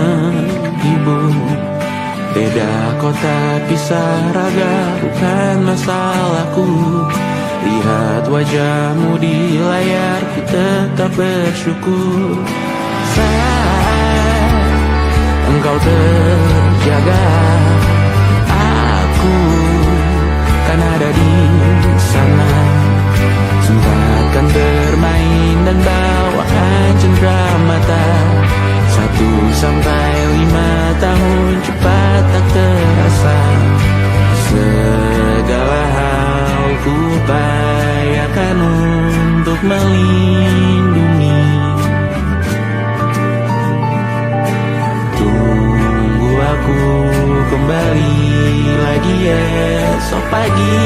menghibur. Beda kota pisah raga bukan masalahku. Lihat wajahmu di layar, ku tetap bersyukur. Saat engkau terjaga, aku kan ada di sana. Sempatkan bermain dan bawaan cendera mata. 1 sampai 5 tahun cepat tak terasa. Segala hal ku upayakan untuk melindungi. Tunggu aku kembali lagi esok pagi.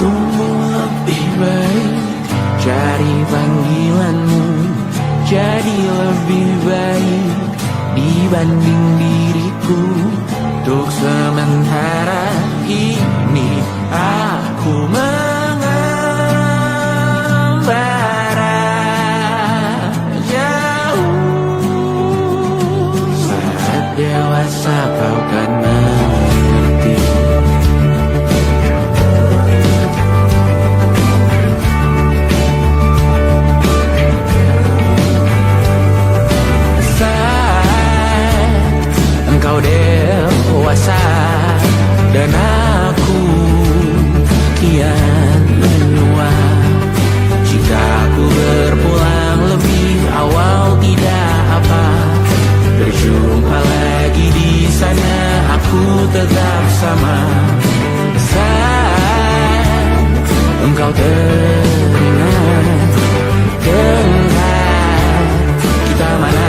Tunggu lebih baik, cari panggilanmu jadi lebih baik dibanding diriku. Untuk sementara ini aku mengembara jauh. Saat dewasa kau kan mengerti. Engkau dewasa dan aku kian menua. Jika aku berpulang lebih awal tidak apa. Berjumpa lagi di sana, aku tetap sama. Saat engkau teringat, kita mana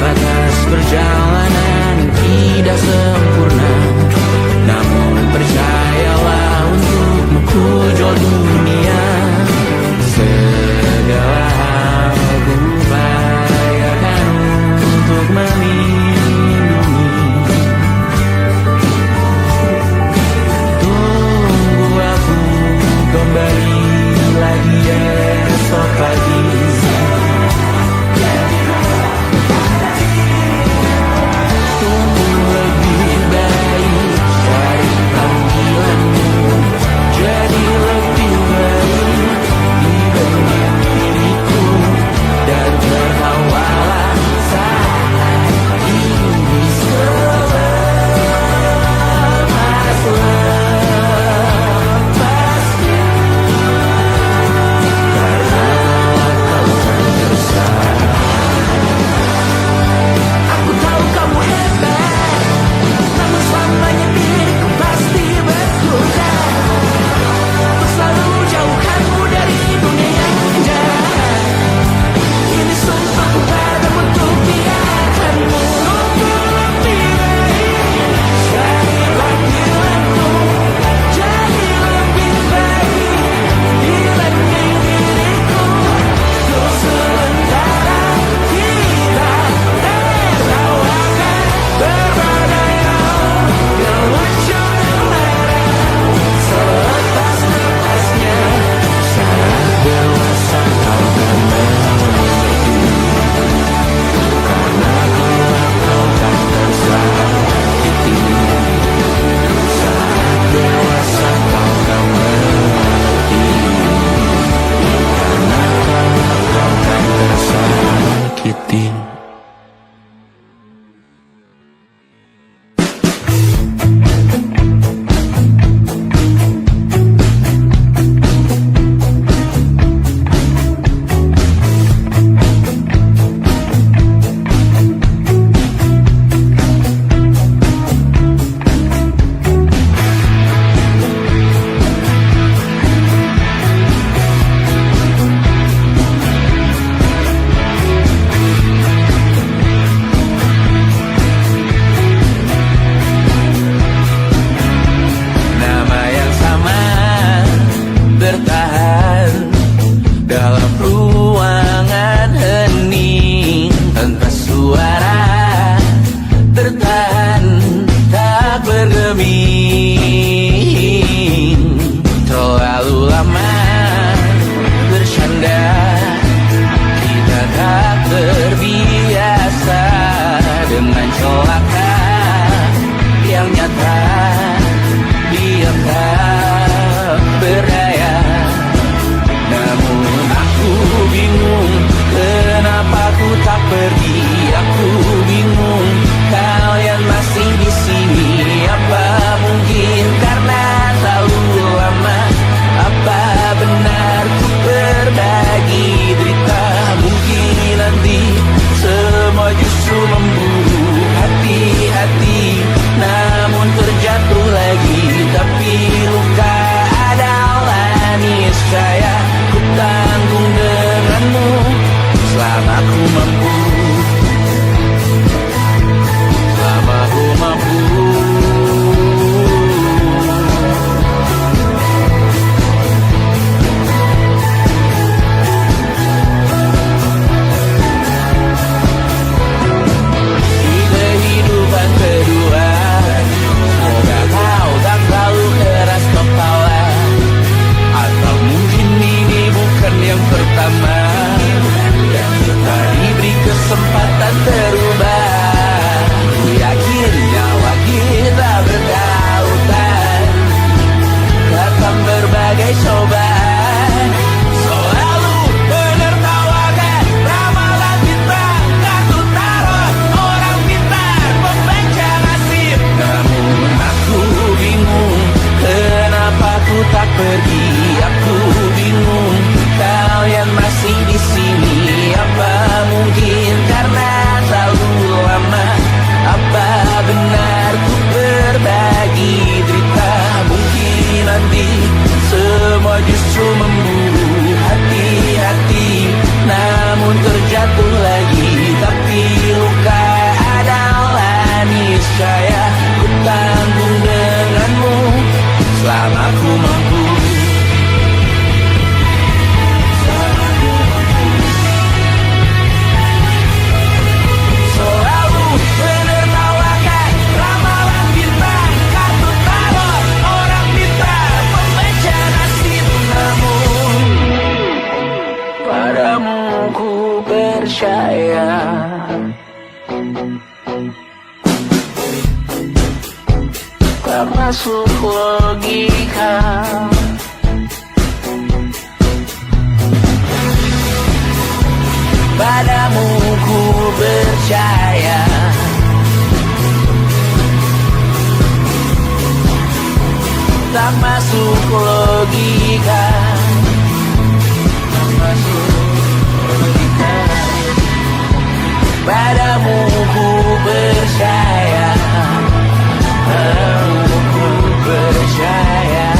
batas perjalanan tidak sempurna. Namun percayalah untukmu ku jual dunia. Segala hal ku upayakan untuk melindungi. Tunggu aku kembali lagi esok pagi. Terlalu lama percaya. Tak masuk logika. Padamu ku percaya. Tak masuk logika. Tak masuk logika. Padamu ku percaya. Padamu ku percaya.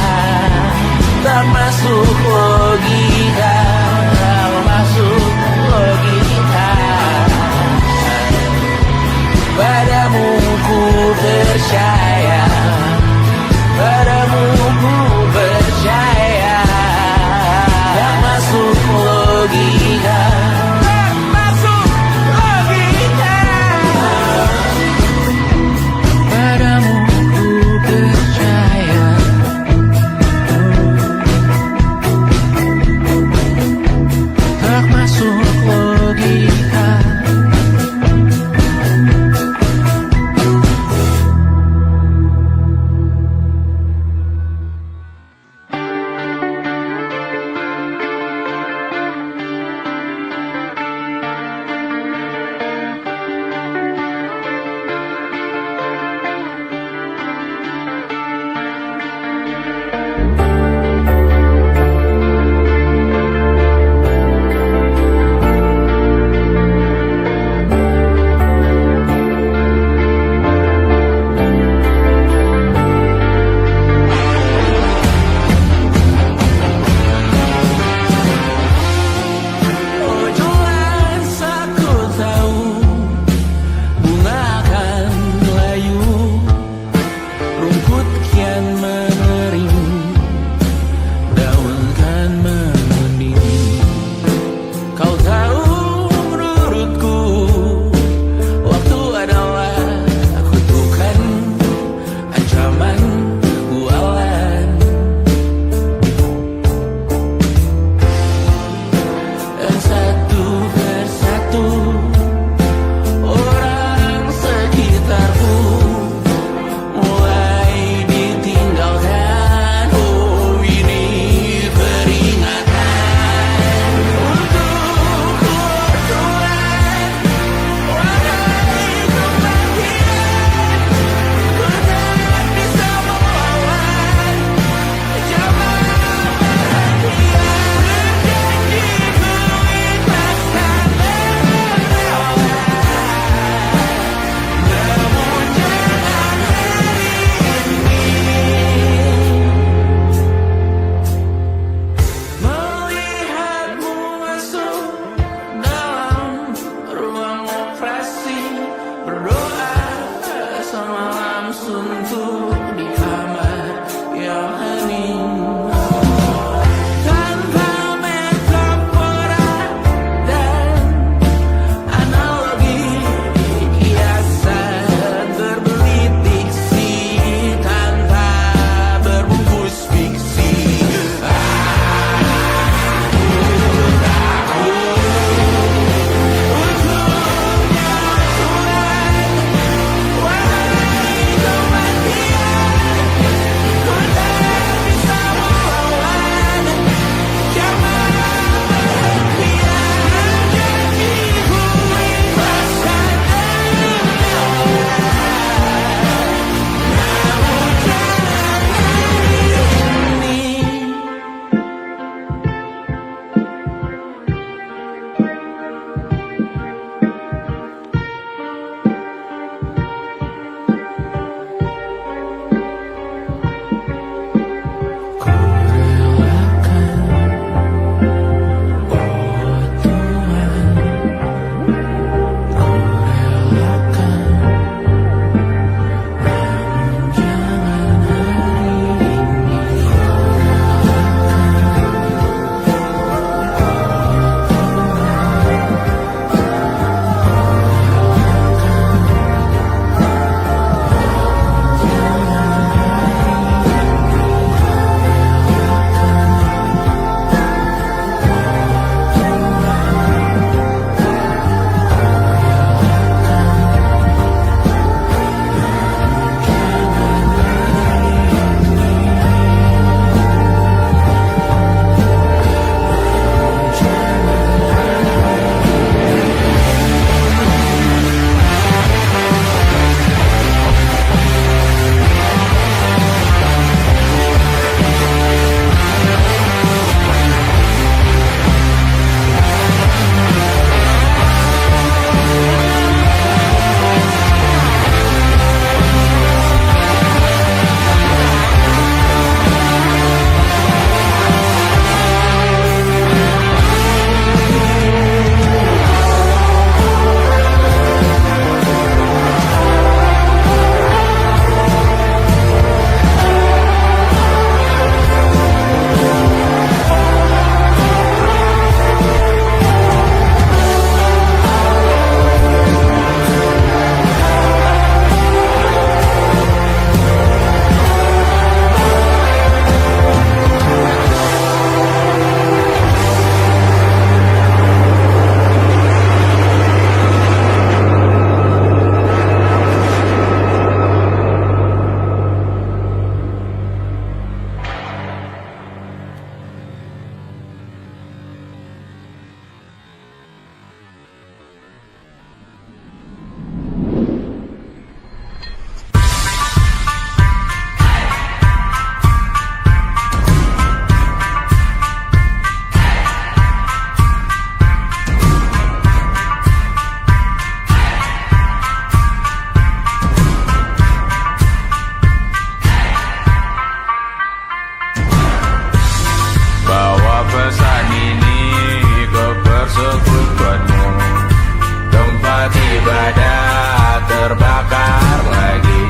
terbakar lagi.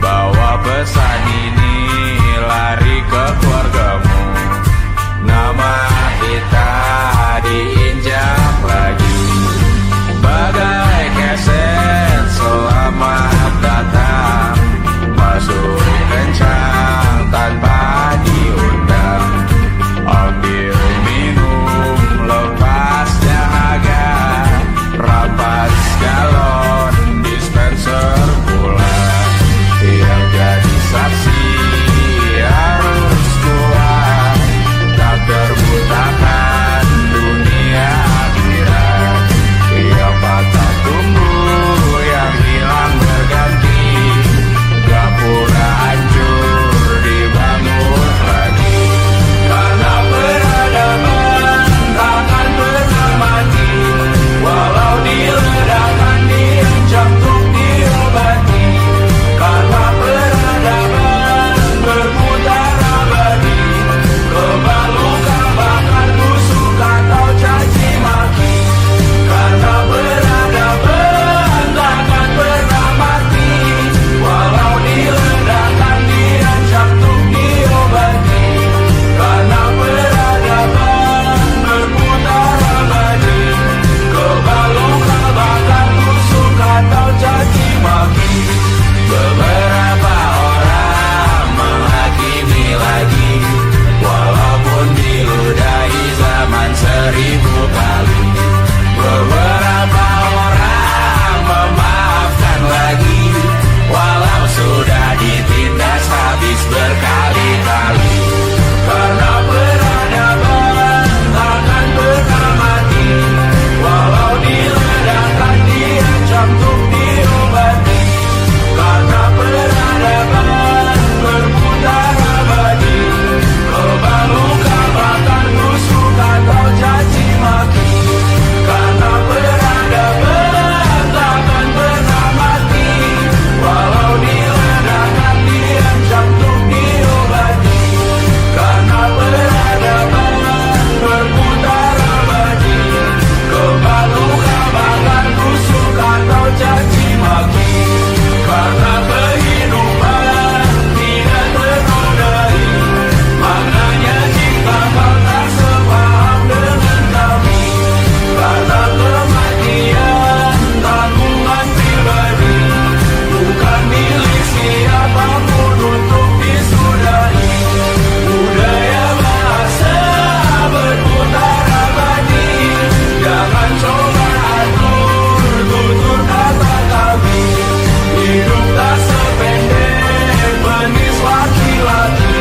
Bawa pesan ini lari ke keluargamu. Nama kita diinjak lagi. Bagai keset selamat datang, masuk kencang tanpa diundang. Ambil minum lepas dahaga, rampas galon dispenser pula. Yang jadi saksi harus kuat, tak terbutakan dunia akhirat. Yang patah tumbuh, yang hilang berganti, gak pula hancur dibangun lagi. Karena peradaban takkan pernah mati, walau diledakkan diancam untuk diobati. Karena peradaban berputar abadi, kebal luka bahkan busuk atau caci maki. Karena peradaban takkan pernah mati, walau diledakkan diancam untuk diobati. Karena peradaban berputar abadi, kebal luka bahkan busuk atau caci maki. Beberapa orang menghakimi lagi, walaupun diludahi zaman 1000 kali. Beberapa orang memaafkan lagi, walau sudah ditindas habis berkali-kali. Karena peradaban takkan pernah mati, walau diledakkan diancam untuk diobati. Karena peradaban berputar abadi, kebal luka bahkan busuk atau caci maki. Karena peradaban takkan pernah mati, walau diledakkan diancam untuk diobati. Karena peradaban berputar abadi, kebal luka bahkan busuk atau caci maki. Karena kehidupan tidak ternodai, maknanya jika kau tak sepaham dengan kami. Karena kematian tanggungan pribadi, bukan milik siapapun untuk disudahi. Budaya bahasa berputar abadi, jangan coba atur tutur kata kami. Hidup tak sependek penis laki-laki,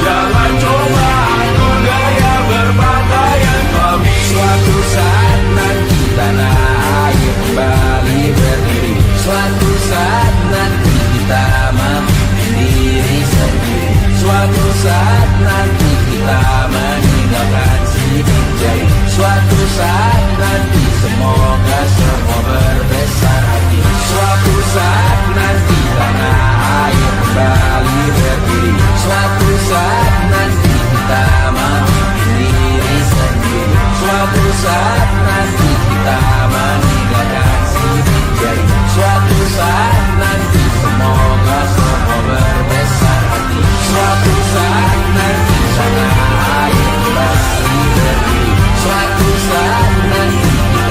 jangan coba atur gaya berpakaian kami. Suatu saat nanti tanah air kembali berdiri, suatu saat nanti kita memimpin diri sendiri. Suatu saat nanti kita meninggalkan sidik jari. Suatu saat nanti semoga semua berbesar hati. Suatu saat nanti tanah air kembali berdiri. Suatu saat nanti kita memimpin diri sendiri. Suatu saat nanti kita meninggalkan sidik jari. Suatu saat nanti semoga semua berbesar hati. Suatu saat nanti tanah air kembali berdiri. Suatu saat nanti kita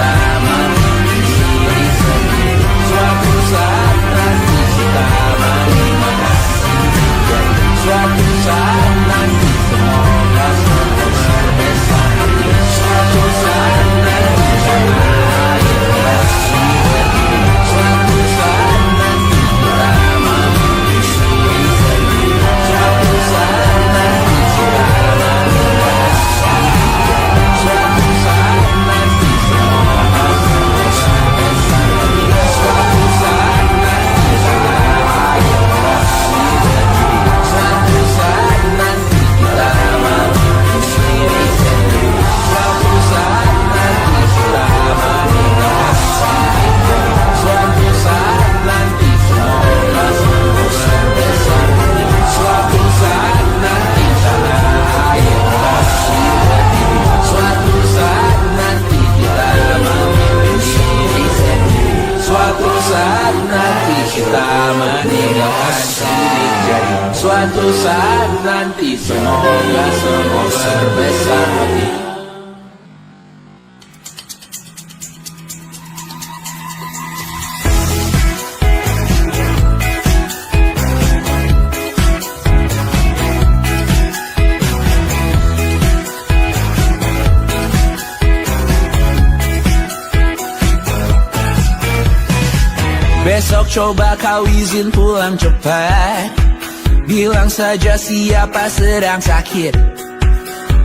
Semoga semua berbesar hati. Besok coba kau izin pulang cepat. Bilang saja siapa sedang sakit.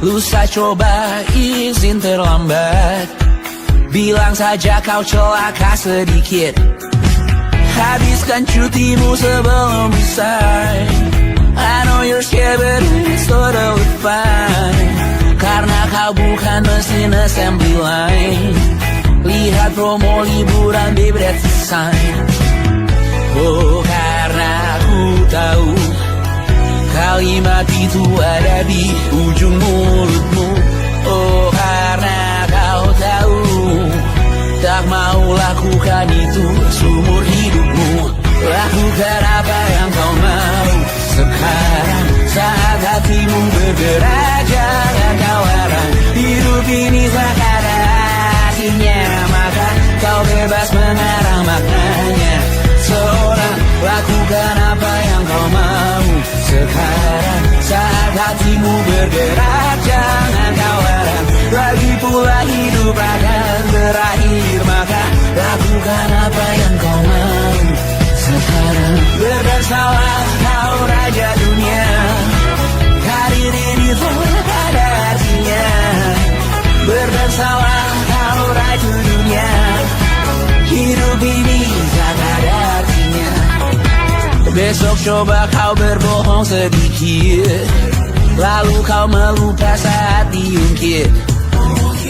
Lusa coba izin terlambat. Bilang saja kau celaka sedikit. Habiskan cutimu sebelum usai. I know you're scared but it's totally fine. Karena kau bukan mesin assembly line. Lihat promo liburan baby that's a sign. Oh karena aku tahu kalimat itu ada di ujung mulutmu. Oh karena kau tahu tak mau lakukan itu seumur hidupmu. Lakukan apa yang kau mau sekarang saat hatimu bergerak. Jangan kau larang, hidup ini tak ada artinya, maka kau bebas mengarang maknanya. Seorang lakukan apa yang kau mau sekarang saat hatimu bergerak. Jangan kau larang, lagi pula hidup akan berakhir, maka lakukan apa yang kau mau sekarang. Berdesalah kau raja dunia, karir ini tak ada artinya. Berdesalah kau raja dunia, hidup ini tak ada artinya. Besok coba kau berbohong sedikit, lalu kau melupa saat diungkit.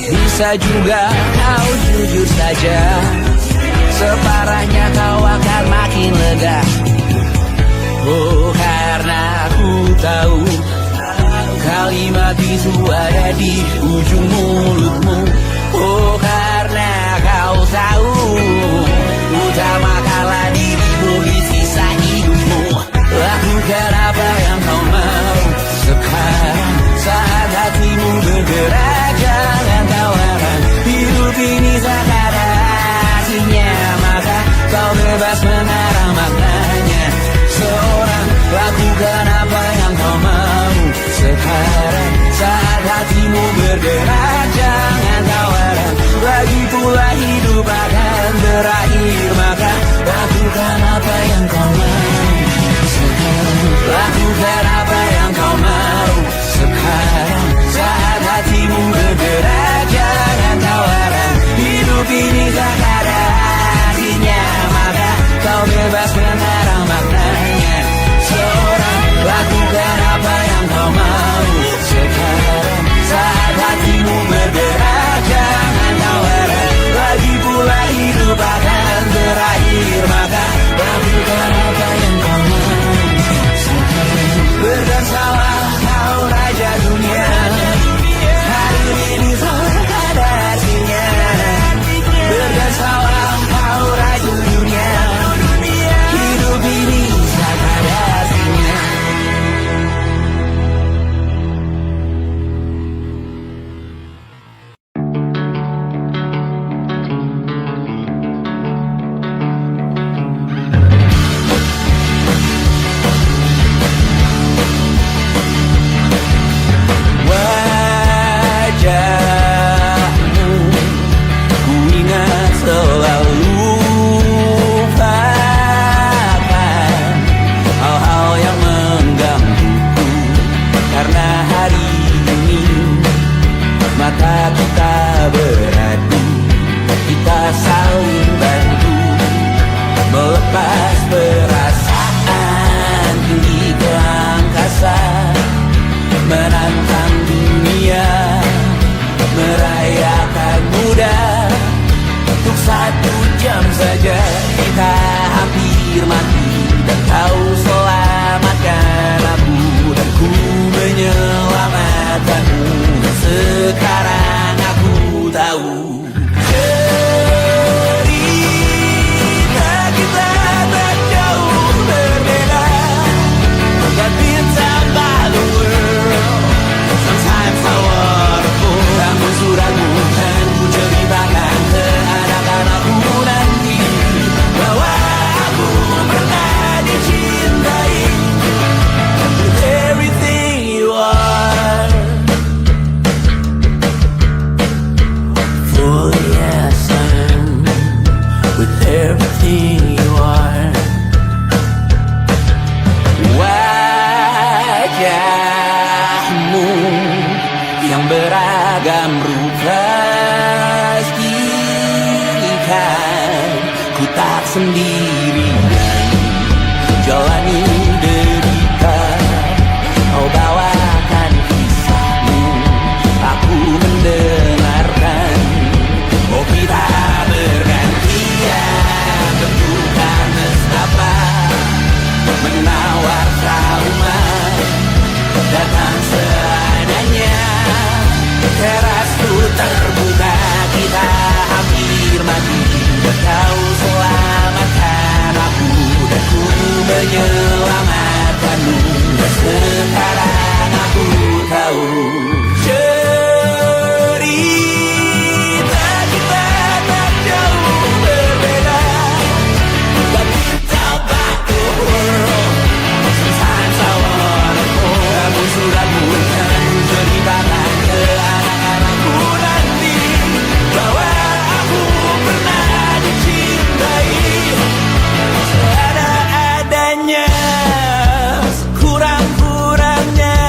Bisa juga kau jujur saja, separahnya kau akan makin lega. Oh karena aku tahu kalimat itu ada di ujung mulutmu. Oh karena kau tahu utamakanlah dirimu di sisa hidupmu. Lakukan apa yang kau mau sekarang saat hatimu bergerak. Jangan kau larang, hidup ini tak ada artinya, maka kau bebas mengarang maknanya. Seorang lakukan apa yang kau mau sekarang saat hatimu bergerak. Jangan kau larang, lagi pula hidup akan berakhir, maka lakukan apa yang kau mau sekarang. Lakukan apa yang kau mau sekarang saat hatimu bergerak. Jangan kau larang, hidup ini tak ada artinya, maka kau bebas mengarang maknanya. Seorang lakukan apa yang kau mau sekarang saat hatimu bergerak. Jangan kau larang, lagi pula hidup akan berakhir, maka lakukan apa yang kau mau sekarang. Berdansalah kau raja dunia, hari ini tak ada artinya. Berdansalah kau raja dunia, hidup ini tak ada artinya. Wajahmu ku ingat selalu, lupakan hal-hal yang menggangguku. Karena hari ini mata kita beradu, kita saling bantu melepas perasaan tinggi ke angkasa, menantang dunia, merayakan muda. Untuk 1 jam saja kita hampir mati, dan kau selamatkan aku, dan ku menyelamatkanmu. Dan sekarang aku tahu cerita kita tak jauh berbeda. God bintang by the world. pastikan ku tak sendirian jalani derita. Kau bawakan kisahmu, aku mendengarkan. Oh kita bergantian, tentukan nestapa menawar trauma datang seadanya. Terasku terbuka, kita hampir mati. Kau selamatkan aku dan ku menyelamatkanmu. Dan sekarang aku tahu cerita kita tak jauh berbeda. But tell back the world, sometimes I wanna go. Kamu sudah bukan ceritakan ke anak-anakku nanti bahwa aku pernah dicintai seada-adanya, kurang-kurangnya.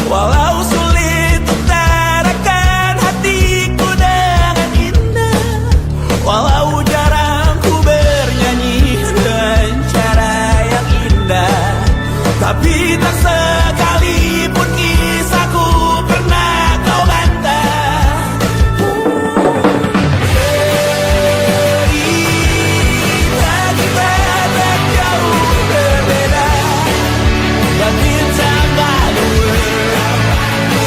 Walau sulit utarakan hatiku dengan indah, walau jarang ku bernyanyi dengan cara yang indah, tapi tak sekalipun kisahku pernah kau bantah. Cerita kita tak jauh berbeda, but it's about the world.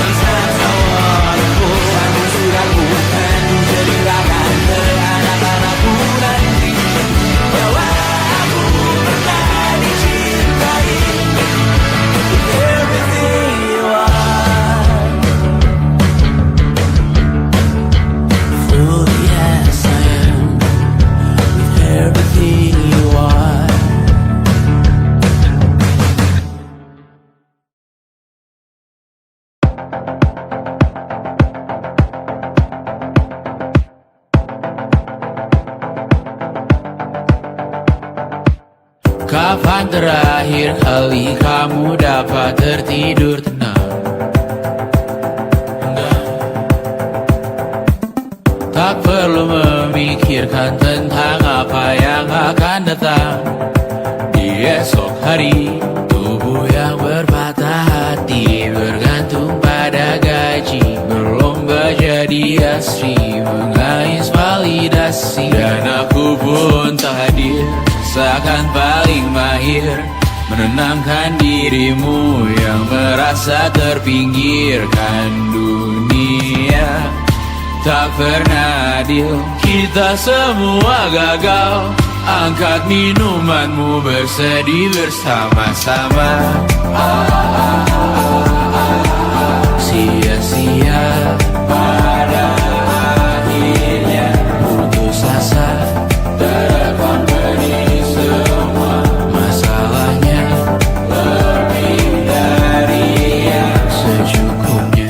Sometimes I wanna go. Kamu sudah bukan ceritakan ke anak-anakku nanti bahwa aku pernah dicintai. Everything you are, fully as I am, with everything you are. Kapan terakhir kali kamu dapat tertidur tenang? Tak perlu memikirkan tentang apa yang akan datang di esok hari. Tubuh yang berpatah hati bergantung pada gaji, berlomba jadi asri, mengais validasi. Dan aku pun tak hadir, seakan paling mahir menenangkan dirimu yang merasa terpinggirkan dunia. Tak pernah adil, kita semua gagal. Angkat minumanmu, bersedih bersama-sama. Sia-sia pada akhirnya putus asa, terekam benih semua masalahnya. Lebih dari yang secukupnya.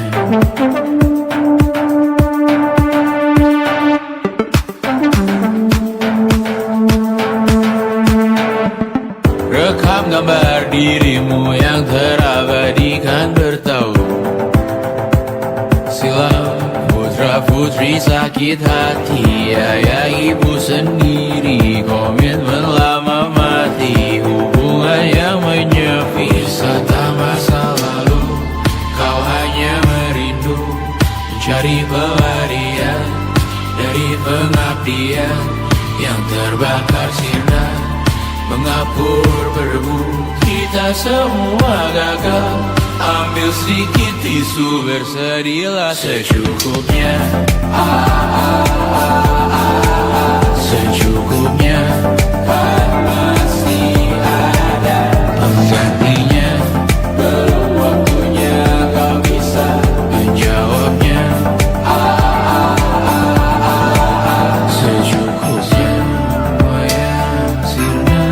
Rekam gambar dirimu yang terabadikan bertahun silam. Putra-putri sakit hati, ayah ibu sendiri, komitmen lama mati, hubungan yang menyepi. Wisata masa lalu, kau hanya merindu mencari pelarian dari pengabdian yang terbakar sirna, mengapur berdebu. Kita semua gagal, ambil sedikit tisu, bersedihlah secukupnya. Secukupnya, kan masih ada penggantinya. Belum waktunya kau bisa menjawabnya. Secukupnya, yang sirna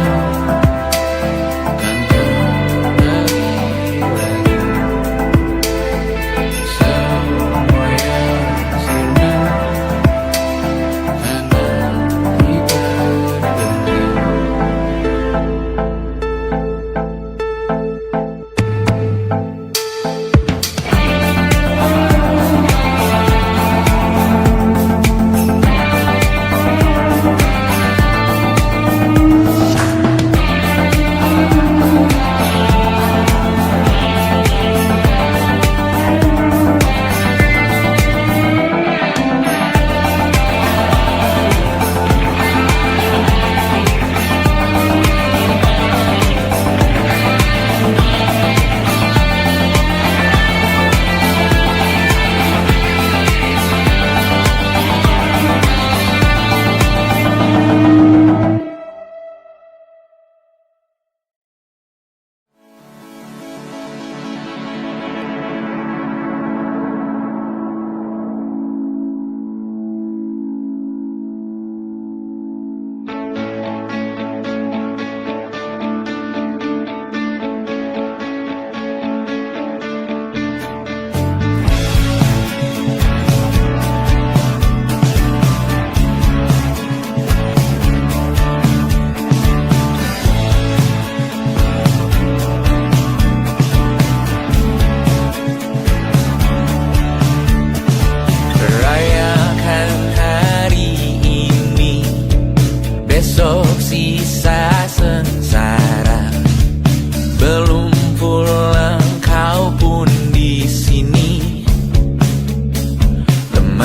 kan kembali lagi. Semua yang sirna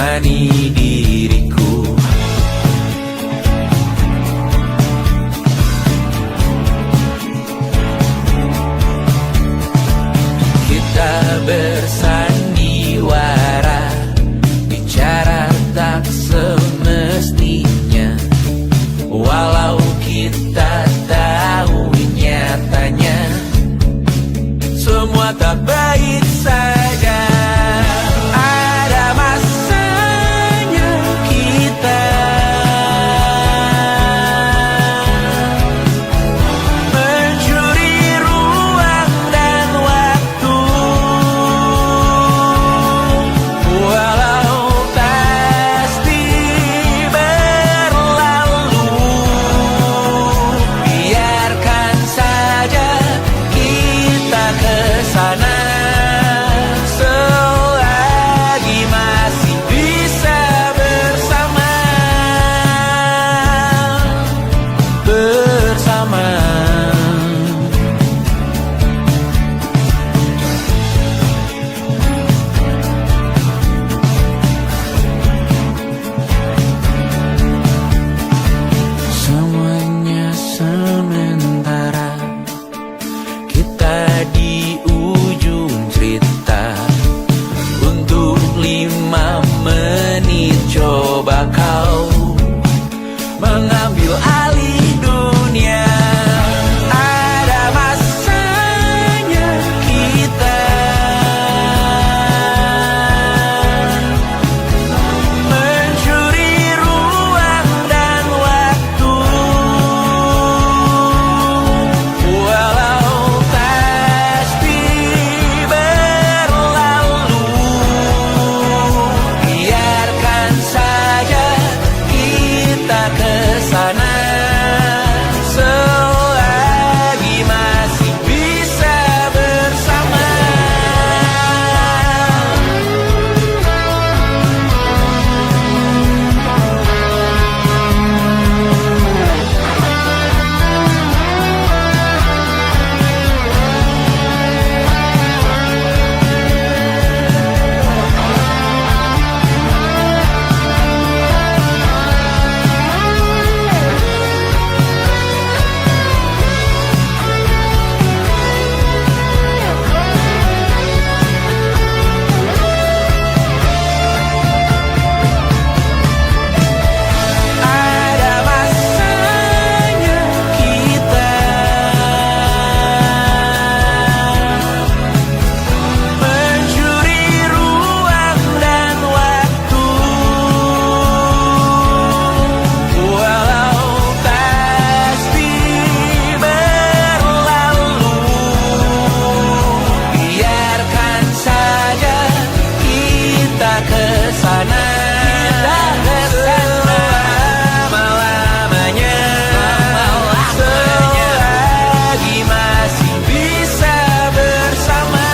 menemani diriku. Kita bersandiwara, bicara tak semestinya, walau kita tahu nyatanya semua tak baik saja. Ada masanya kita mencuri ruang dan waktu, walau pasti berlalu. Biarkan saja kita kesana selagi masih bisa bersama. Semuanya sementara, kita di ujung cerita. Untuk 5 menit coba kau mengambil alih dunia. Ada masanya kita mencuri ruang dan waktu, walau pasti berlalu. Biarkan saja kita kesana selagi masih bisa bersama. Ada masanya kita mencuri ruang dan waktu, walau pasti berlalu. Biarkan saja kita kesana selama-lamanya, selagi masih bisa bersama.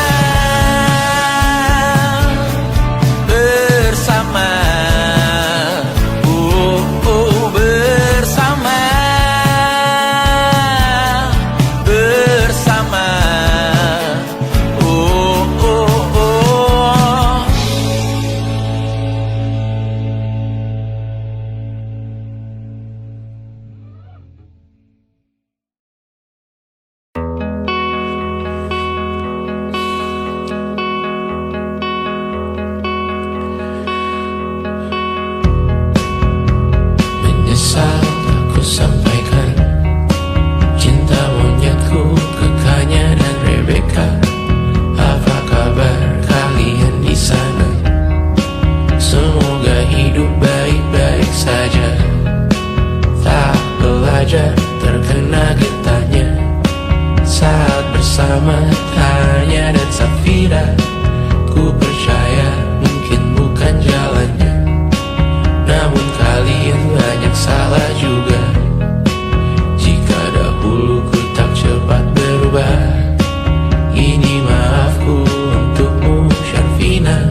Bersama, bersama, bersama, oh. Menyesal aku sampaikan cinta monyetku ke Kanya dan Rebecca. Apa kabar kalian di sana? Semoga hidup baik-baik saja. Tak belajar terkena getahnya saat bersama Tanya dan Safira. Ku percaya mungkin bukan jalannya, namun kalian banyak salah juga. Jika dahulu ku tak cepat berubah, ini maafku untukmu Syarfina.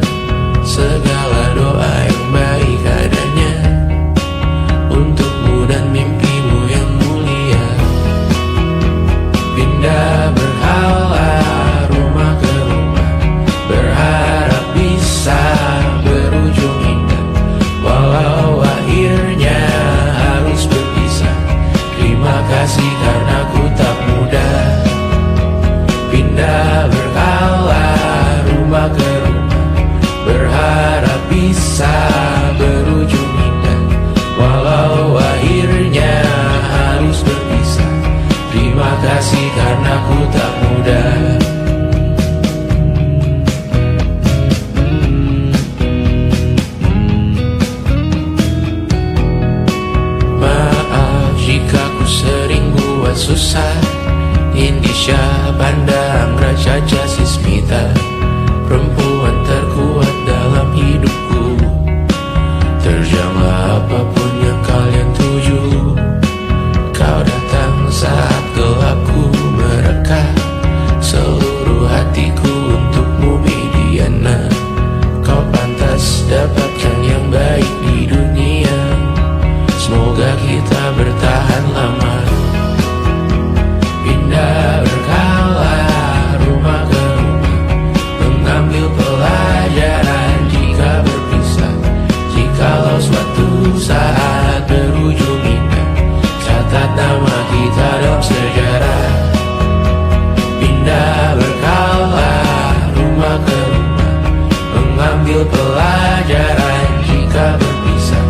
Segala doa yang baik adanya untukmu dan mimpimu yang mulia. Pindah berhala rumah ke rumah, susah. Indonesia pandang Raja Jasismita, perempuan terkuat dalam hidupku. Terjanglah apapun yang kalian tuju. Kau datang saat gelapku mereka, seluruh hatiku untukmu Mediana. Kau pantas dapatkan yang baik di dunia. Semoga kita bertahan lama. Pindah berkala rumah ke rumah, mengambil pelajaran jika berpisah. Jikalau suatu saat berujung indah, catat nama kita dalam sejarah. Pindah berkala rumah ke rumah, mengambil pelajaran jika berpisah.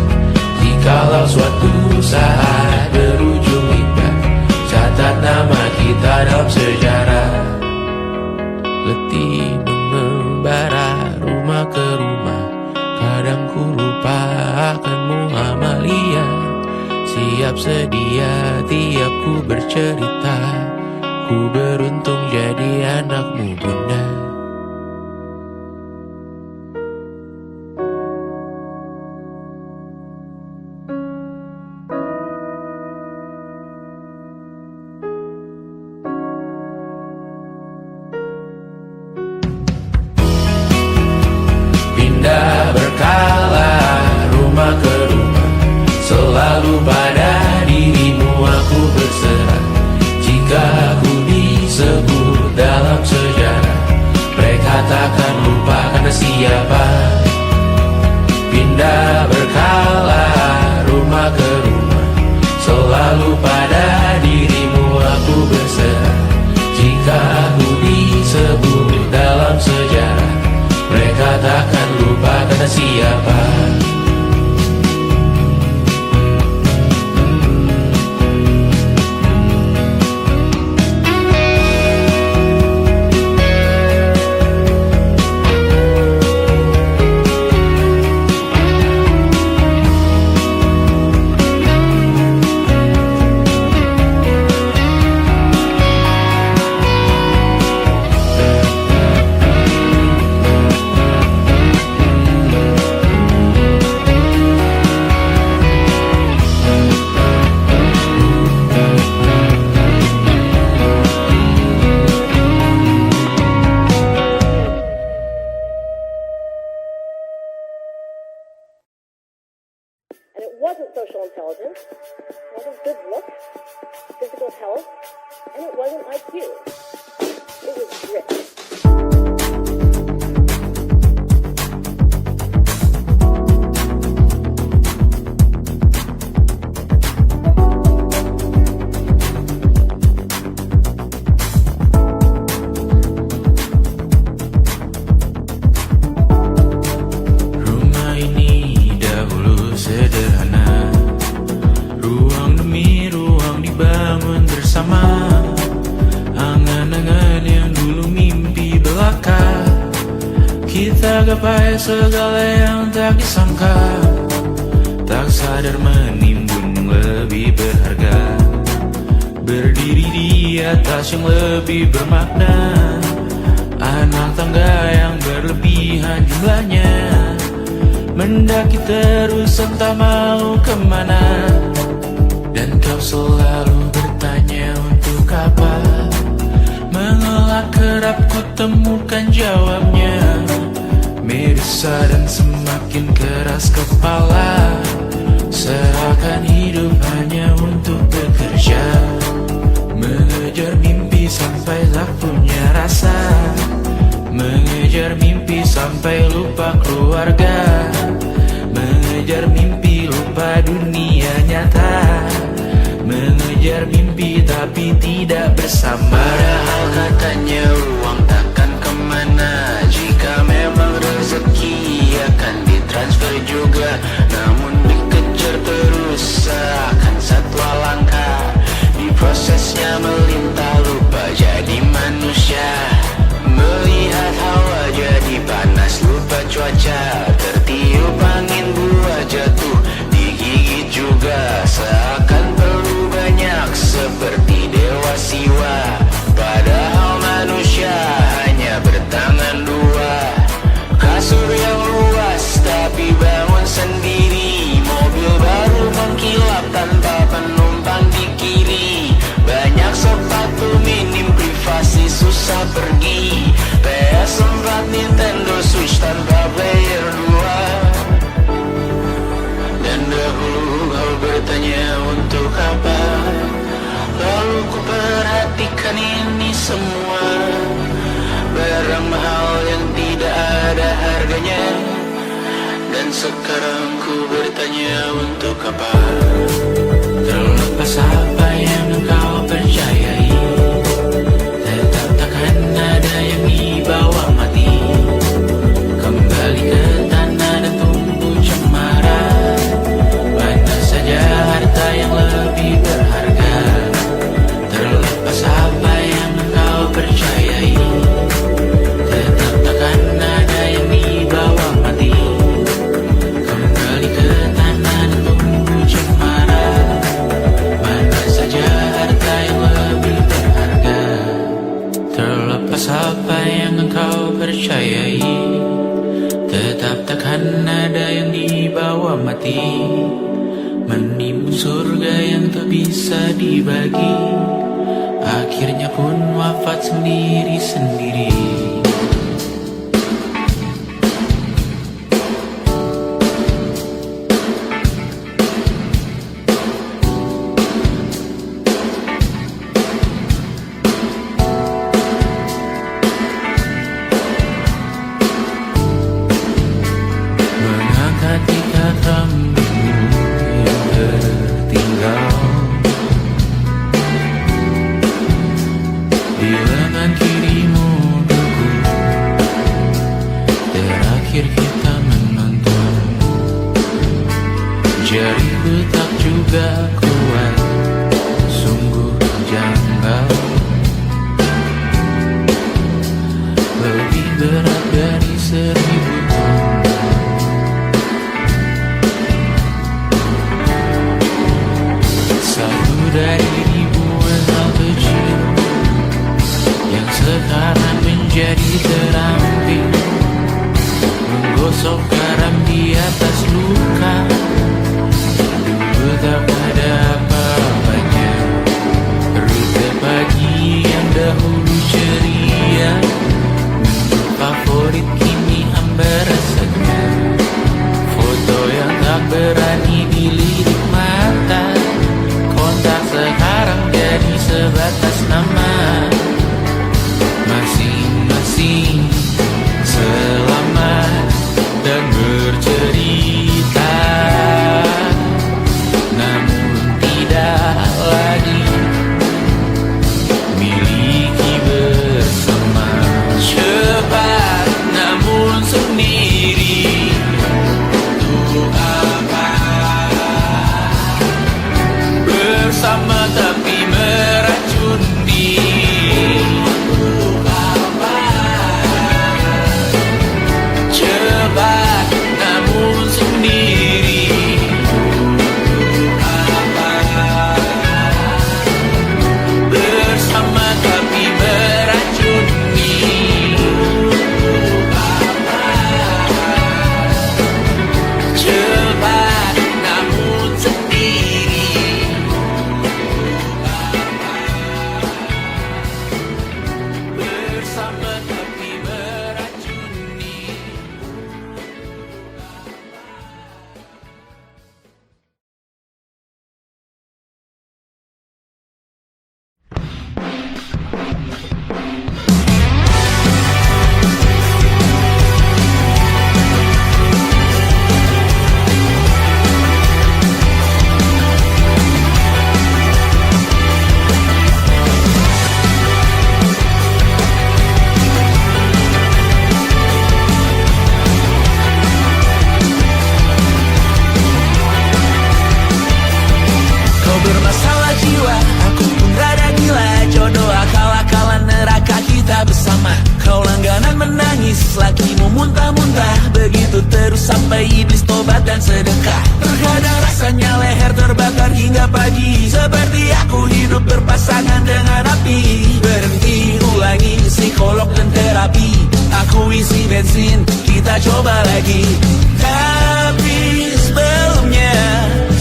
Jikalau suatu saat berujung indah, catat nama kita dalam sejarah. Letih mengembara rumah ke rumah, kadang ku lupa akanmu Amalia. Siap sedia tiap ku bercerita, ku beruntung jadi anakmu bunda. Pindah berkala rumah ke rumah, selalu pada dirimu aku berserah. Jika aku disebut dalam sejarah, mereka takkan lupa karena siapa. Pindah berkala rumah ke rumah, selalu pada dirimu aku berserah. Jika aku disebut dalam sejarah, mereka takkan lupa kata siapa. And it wasn't social intelligence, it wasn't good looks, physical health, and it wasn't IQ. It was grit. Rumah ini dahulu sederhana, ruang demi ruang dibangun bersama. Angan-angan yang dulu mimpi belaka, kita gapai segala yang tak disangka. Tak sadar menimbun lebih berharga, berdiri di atas yang lebih bermakna. Anak tangga yang berlebihan jumlahnya, mendaki terus entah mau kemana. Dan kau selalu bertanya untuk apa, mengelak kerap ku temukan jawabnya. Meresah dan semakin keras kepala, seakan hidup hanya untuk bekerja. Mengejar mimpi sampai tak punya rasa, mengejar mimpi sampai lupa keluarga. Mengejar mimpi lupa dunia nyata, mengejar mimpi tapi tidak bersama. Padahal katanya uang takkan kemana, jika memang rezeki akan ditransfer juga. Namun dikejar terus seakan satwa langka, di prosesnya melintah lupa jadi manusia. Melihat hawa jadi panas lupa cuaca, sekarang ku bertanya untuk apa? Terlepas apa yang engkau percayai, tetap takkan ada yang dibawa mati. Kembali ke tanah dan tumbuh cemara. Mana saja harta yang lebih berharga. Terlepas apa yang engkau percayai, tetap takkan ada yang dibawa mati. Kembali ke tanah dan tumbuh cemara. Mana saja harta yang lebih berharga. Terlepas apa yang engkau percayai, tetap takkan ada yang dibawa mati. Menimbun surga yang tak bisa dibagi, akhirnya pun wafat sendiri-sendiri. Mengangkat ikat rambutmu yang tertinggal di lengan kirimu duku. Terakhir kita menonton, jariku tak juga kuat, sungguh janggal. Lebih berat dari 1000 ton. Satu dari ribuan hal kecil yang sekarang menjadi terampil, menggosok garam di atas luka. Dulu tak ada apa-apanya, rute pagi yang dahulu ceria, menu favorit kini hambar rasanya. Foto yang tak berani dilirik mata, kontak sekarang jadi sebatas nama. Masing-masing selamat dan bercerita, namun tidak lagi miliki bersama. Cepat namun sendiri, untuk apa? Bersama tapi meracun diri, untuk apa? Cepat namun sendiri, untuk apa? Bersama tapi meracun diri, untuk apa? Cepat namun sendiri, bersama tapi meracuni. Kau bermasalah jiwa, aku pun rada gila. Jodoh akal-akalan neraka kita bersama. Kau langganan menangis, lakimu muntah-muntah. Begitu terus sampai iblis tobat dan sedekah. Terkadang rasanya leher terbakar hingga pagi, seperti aku hidup berpasangan dengan api. Berhenti, ulangi psikolog dan terapi. Aku isi bensin, kita coba lagi. Tapi sebelumnya,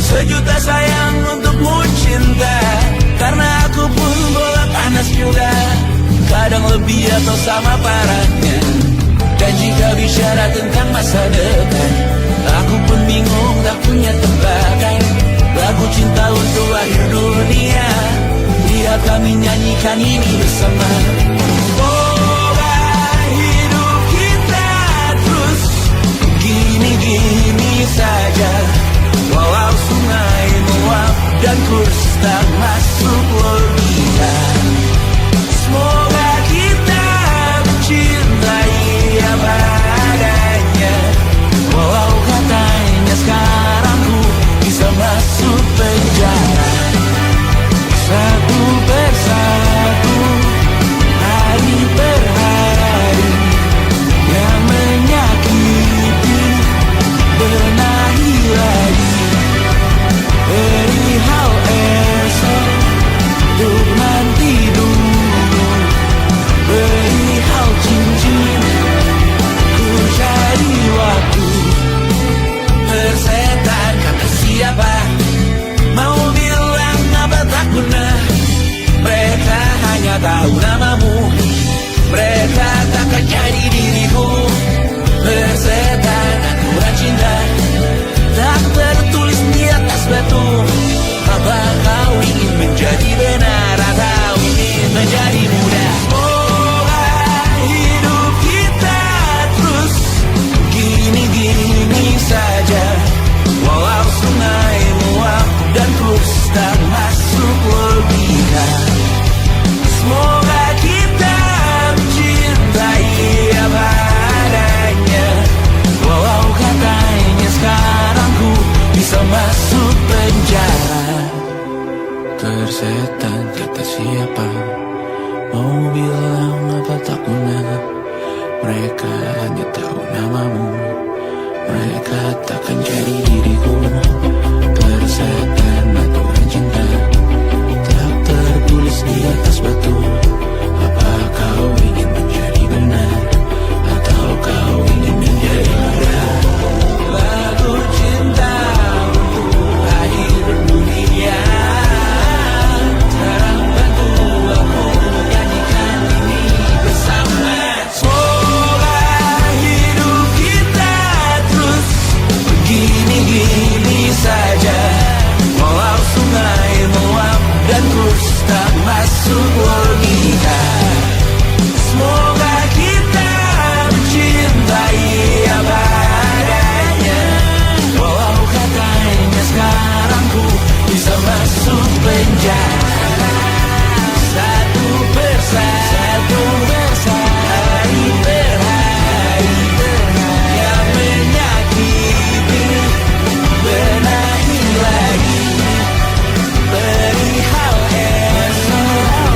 sejuta sayang untukmu cinta. Karena aku pun bola panas juga, kadang lebih atau sama parahnya. Dan jika bicara tentang masa depan, aku pun bingung tak punya tebakan. Lagu cinta untuk akhir dunia, biar kami nyanyikan ini bersama. Semoga hidup kita terus gini-gini masuk penjara. Tersetan kata siapa, mau bilang apa tak guna. Mereka hanya tahu namamu, mereka takkan jadi diriku. Tersetan aturan cinta tak tertulis di atas batu. Apa kau ingin menjadi benar, atau kau ingin menjadi mudah? Lagu cinta untuk akhir dunia, sekarang bantu aku nyanyikan ini bersama. Semoga hidup kita terus begini-gini saja, walau sungai meluap dan terus tak masuk logika. Semoga kita mencintai apa adanya, walau katanya sekarang ku bisa masuk penjara. Satu persatu, hari per hari, yang menyakiti benahi lagi. Perihal esok,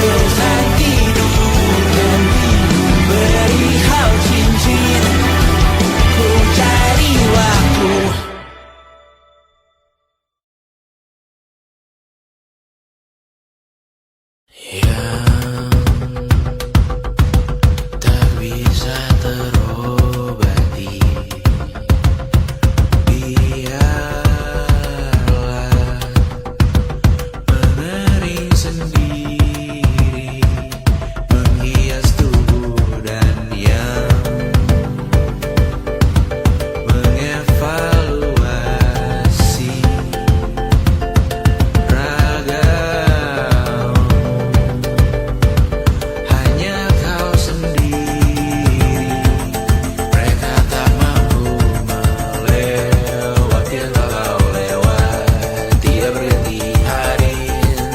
urusan tidur, perihal cincin, ku cari waktu. Yang tak bisa terobati, biarlah mengering sendiri, menghias tubuh dan yang mengevaluasi ragam. Hanya kau sendiri, mereka tak mampu melewati walau lewat. Tidak berhenti hari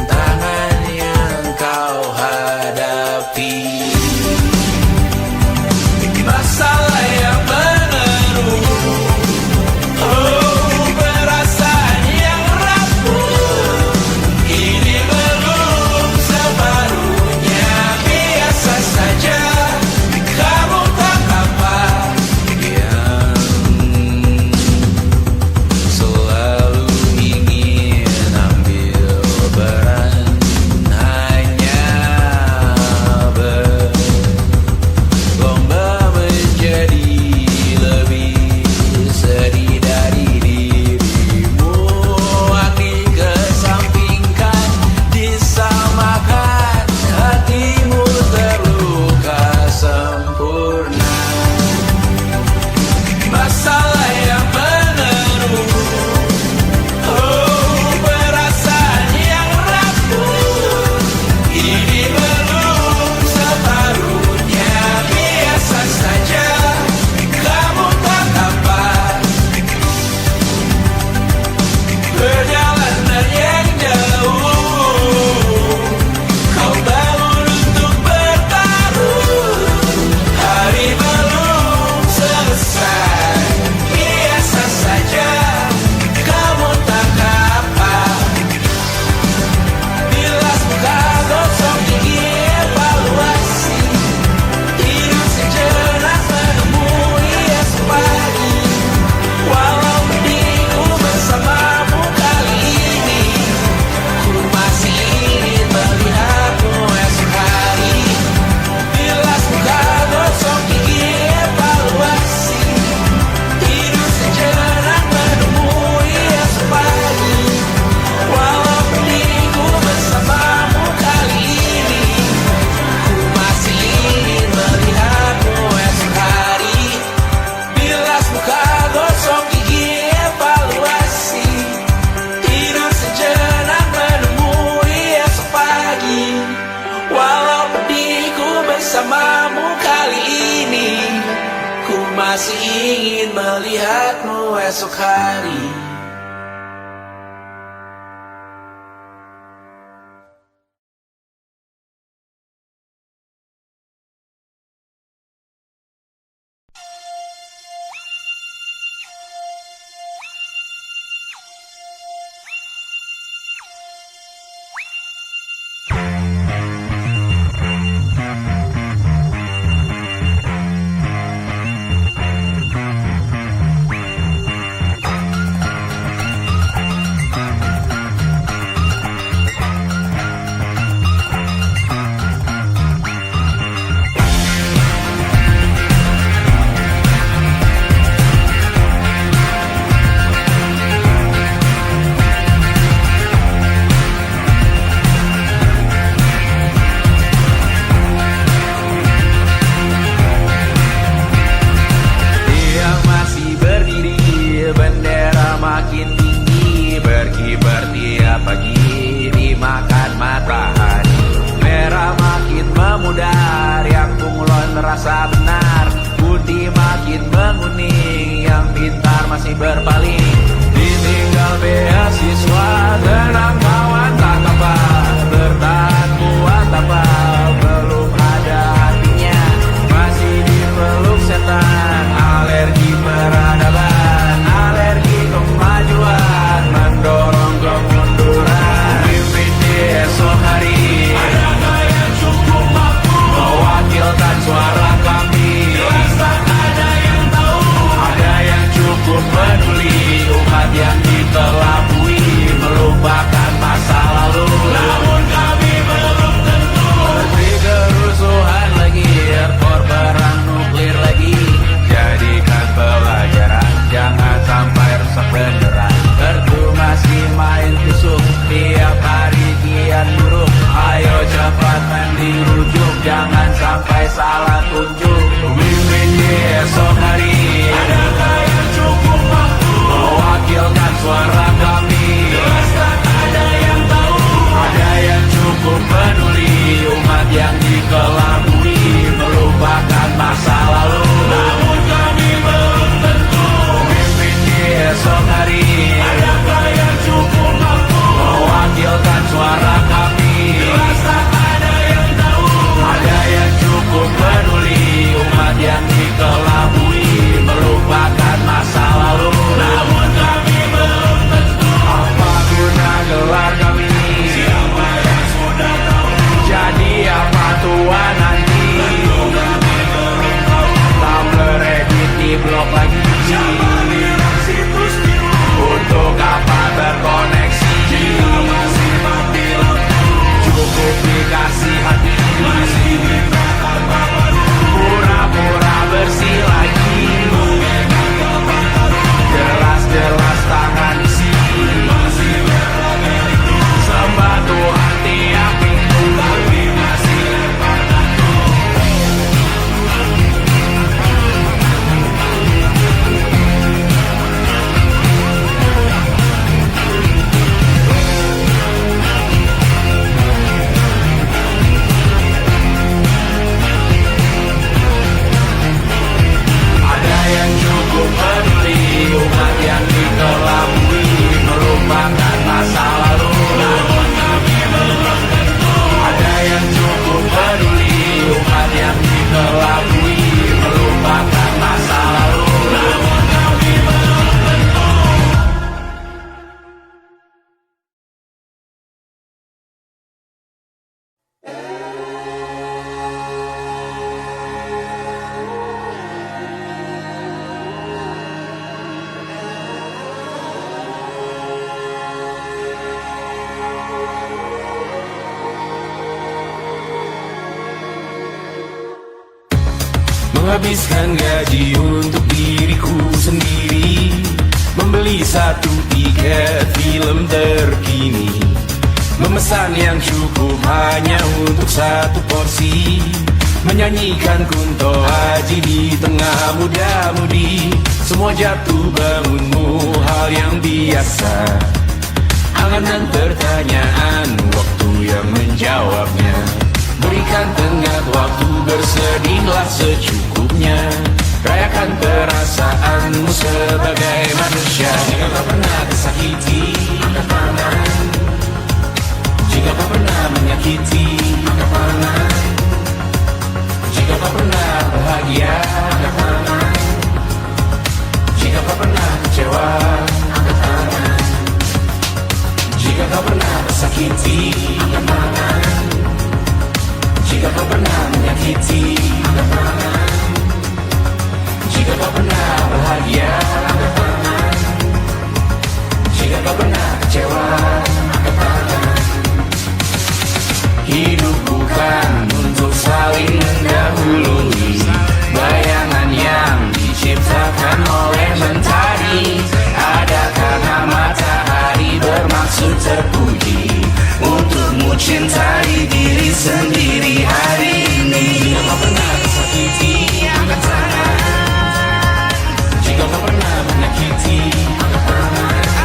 tangan yang kau hadapi. Masalah yang menerus, oh perasaan yang rapuh, ini belum separuhnya. Biasa saja, kamu tak apa yang selalu ingin ambil peran, hanya berlomba menjadi lebih sedih dari dirimu. Hati kesampingkan, disamakan, hatimu terluka sempurna. Masalah yang menerus, oh perasaan yang rapuh, ini belum separuhnya. Biasa saja, kamu tak apa. Perjalanan yang jauh, kau bangun untuk bertaruh. Hari belum selesai, biasa saja, kamu tak apa. Bilas muka, gosok gigi, evaluasi, tidur sejenak, menemui esok pagi. Walau mendingku bersamamu kali ini, ku masih ingin melihatmu esok hari. Bilas muka, gosok gigi, evaluasi, tidur sejenak, menemui esok pagi. Walau mendingku bersamamu kali ini, ku masih ingin melihatmu esok hari. Bilas muka, gosok gigi, evaluasi, tidur sejenak, menemui esok pagi. Walau pedihku bersamamu kali ini, ku masih ingin melihatmu esok hari. makin tinggi, berkibar tiap pagi dimakan matahari. Merah makin memudar, yang bunglon merasa benar. Putih makin menguning, yang pintar masih berpaling. Ditinggal beasiswa, tenang kawan tak kabar. Bertahan kuat apa, belum ada artinya. Masih dipeluk setan, alergi peradaban, alergi kemajuan, mendorong kemunduran. Pimpin di esok hari, adakah yang cukup mampu mewakilkan suara kami? Jelas tak ada yang tahu, ada yang cukup peduli. Umat yang dikelabui, melupakan masa lalu. Namun kami belum tentu. Seperti kerusuhan lagi, erkor perang nuklir lagi. Jadikan pelajaran, jangan sampai rusak beneran. Erdu masih main tusuk, tiap hari kian buruk. Ayo cepat mandi rujuk, jangan sampai salah tunjuk. Mimpin di esok hari, adakah yang cukup mampu mewakilkan suara kami? Jelas tak ada yang tahu, ada yang cukup peduli. Umat yang dikelabui, melupakan masa lalu. Namun kami belum tentu. Mimpin di esok hari, adakah yang cukup mampu mewakilkan suara kami? Jelas tak ada yang tahu, ada yang cukup peduli. Umat yang dikelabui, melupakan masa lalu. Namun kami belum tentu. Apa guna gelar kami? Siapa yang sudah tahu? Jadi apa tua nanti? Tentu kami belum tahu. Tak beredit di blog lagi. Siapa bilang situs biru? Untuk apa terkoneksi? Jika masih mati lampu, cukup dikasih hati. Masih mintakan baru, pura-pura bersih lagi. Jelas-jelas tangan isi, masih berlagak. Sembah Tuhan tiap minggu, tapi masih lempar batu. Ada yang cukup peduli, umat yang dikelabui, melupakan masa lalu. Namun kami belum tentu. Ada yang cukup peduli, umat yang dikelabui, melupakan masa lalu. Namun kami belum tentu. Menghabiskan gaji untuk diriku sendiri, membeli satu tiket film terkini, memesan yang cukup hanya untuk satu porsi, menyanyikan Kunto Aji di tengah muda-mudi. Semua jatuh bangunmu hal yang biasa, angan dan pertanyaan, waktu yang menjawabnya. Berikan tengah waktu, bersedihlah secukupnya. Rayakan perasaanmu sebagai manusia. Jika kau pernah tersakiti, angkat tangan. Jika kau pernah menyakiti, angkat tangan. Jika kau pernah bahagia, angkat tangan. Jika kau pernah kecewa, angkat tangan. Jika kau pernah tersakiti, angkat tangan. Jika kau pernah menyakiti, angkat tangan. Jika kau pernah bahagia, angkat tangan. Jika kau pernah kecewa, angkat tangan. Hidup bukan untuk saling mendahului, bayangan yang diciptakan oleh mentari. Ada karena matahari bermaksud terpuji, untukmu cintai diri sendiri hari ini. Jika kau pernah tersakiti, angkat tangan. Jika kau pernah menyakiti, angkat tangan.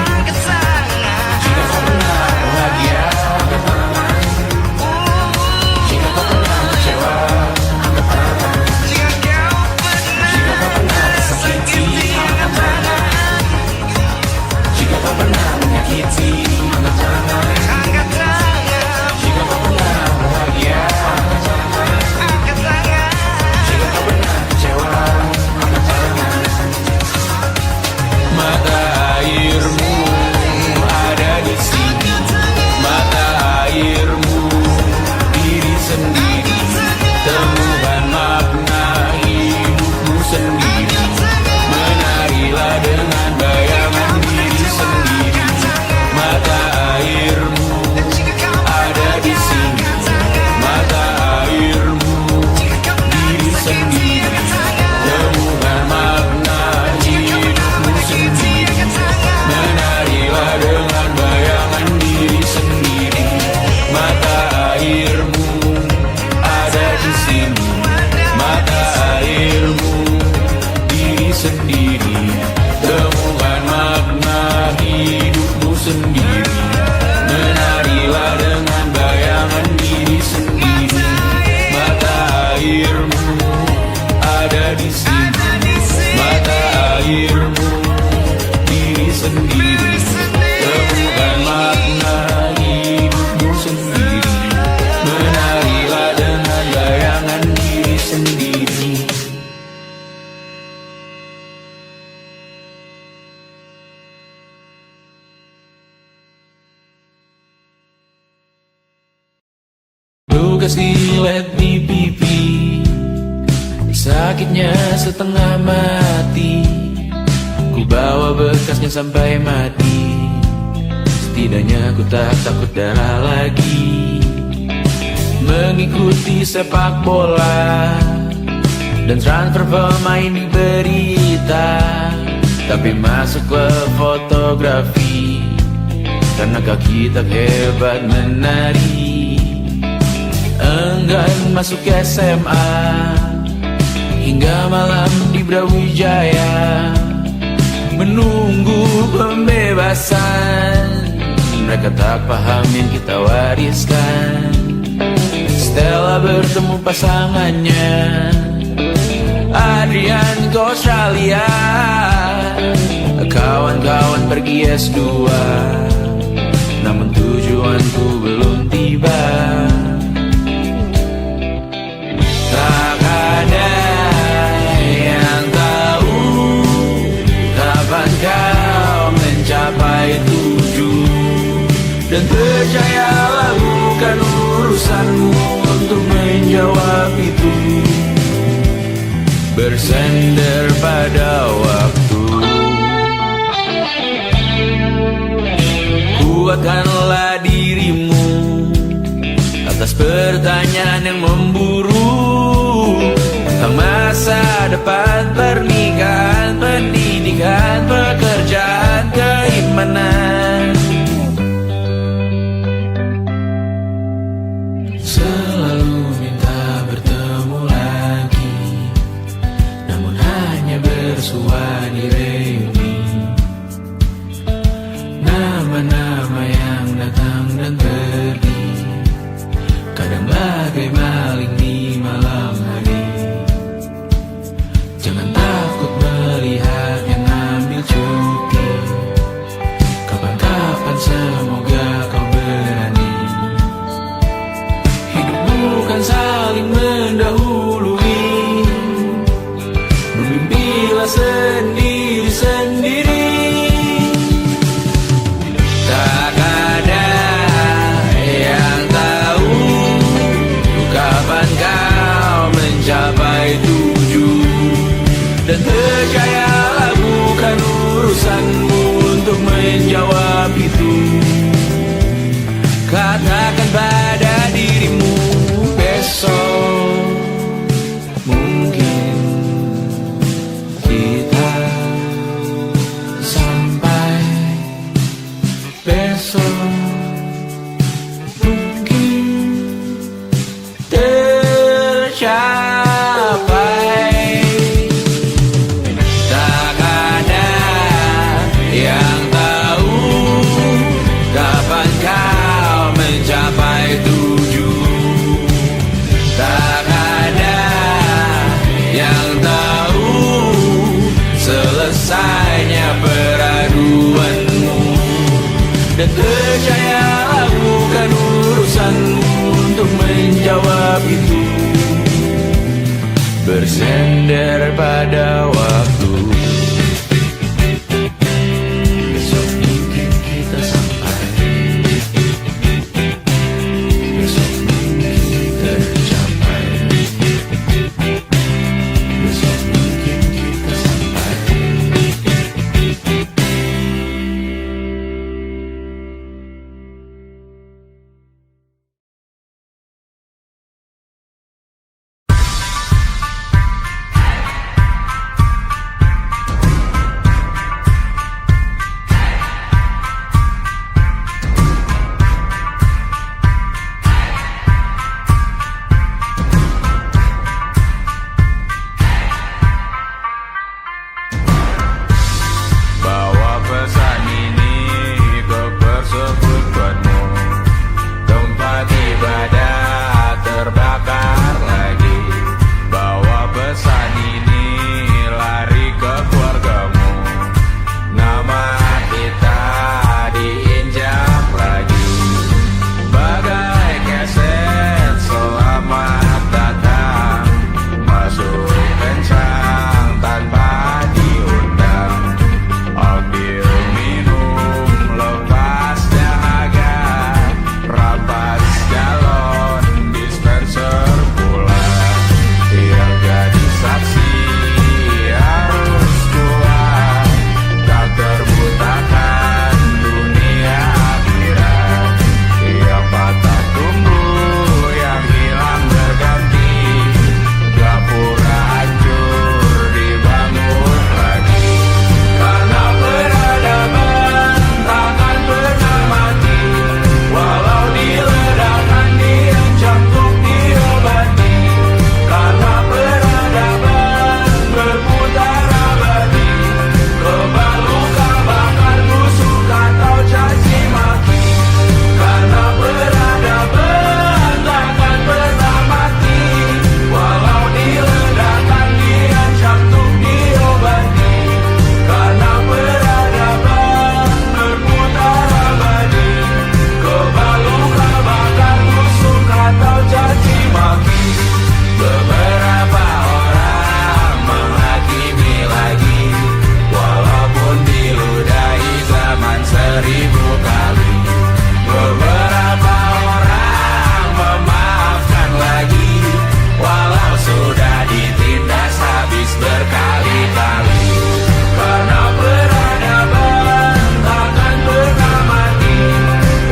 sendiri. Menarilah dengan bayangan diri sendiri. Mata airmu ada di sini. Mata airmu diri sendiri. Temukan makna hidupmu sendiri. Menarilah dengan bayangan diri sendiri. Lukas dilet di pipi, sakitnya setengah mati. Ku bawa bekasnya sampai mati. Setidaknya ku tak takut darah lagi. Mengikuti sepak bola dan transfer pemain di berita, tapi masuk ke fotografi karena kaki tak hebat menari. Enggan masuk SMA hingga malam di Brawijaya menunggu pembebasan. Mereka tak paham yang kita wariskan. Stella bertemu pasangannya Adrian ke Australia. Kawan-kawan pergi S2, namun tujuanku belum tiba. Tak ada yang tahu kapan kau mencapai tujuh. Dan percayalah bukan urusanmu untuk menjawab itu. Bersender pada waktu. Kuatkanlah dirimu atas pertanyaan yang memburu tentang masa depan, pernikahan, pendidikan, pekerjaan, keimanan. Selalu minta bertemu lagi, namun hanya bersua di reuni. Nama-nama yang datang dan pergi, kadang bagai maling di malam hari. Jangan takut melihat yang ambil cuti. Kapan-kapan semoga kau berani. Hidup bukan saling mendahului. Bermimpilah sendiri-sendiri. Tak ada yang tahu kapan kau mencapai tujuh. Dan percayalah bukan urusanmu untuk menjawab itu. Katakan pada dirimu besok mungkin kita sampai. Besok mungkin tercapai. Tak ada yang tahu kapan kau mencapai tujuh. Tak ada yang tahu selesainya peraduanmu. Dan percayalah bukan urusanmu untuk menjawab itu. Bersender pada waktu. Besok mungkin kita sampai. Besok mungkin tercapai. Besok mungkin kita sampai. seribu kali. Beberapa orang memaafkan lagi, walau sudah ditindas habis berkali-kali. Karena peradaban takkan pernah mati,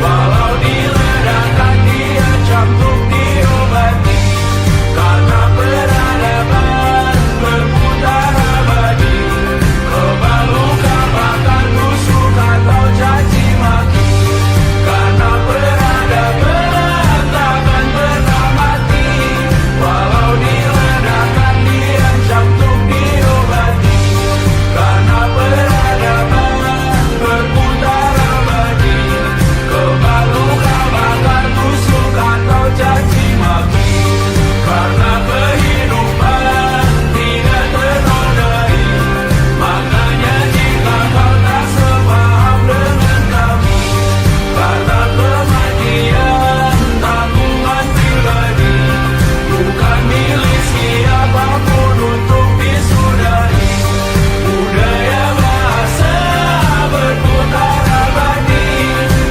walau diledakkan diancam untuk diobati. Karena peradaban berputar abadi, kebal luka bakar tusuk atau caci maki. Karena peradaban takkan pernah mati, walau diledakkan diancam untuk diobati. Karena peradaban berputar abadi, kebal luka bakar tusuk atau caci maki. Karena kehidupan tidak ternodai, makanya jika kau tak sepaham dengan kami. Karena kematian tanggungan pribadi, bukan milik siapapun untuk disudahi. Budaya bahasa berputar abadi,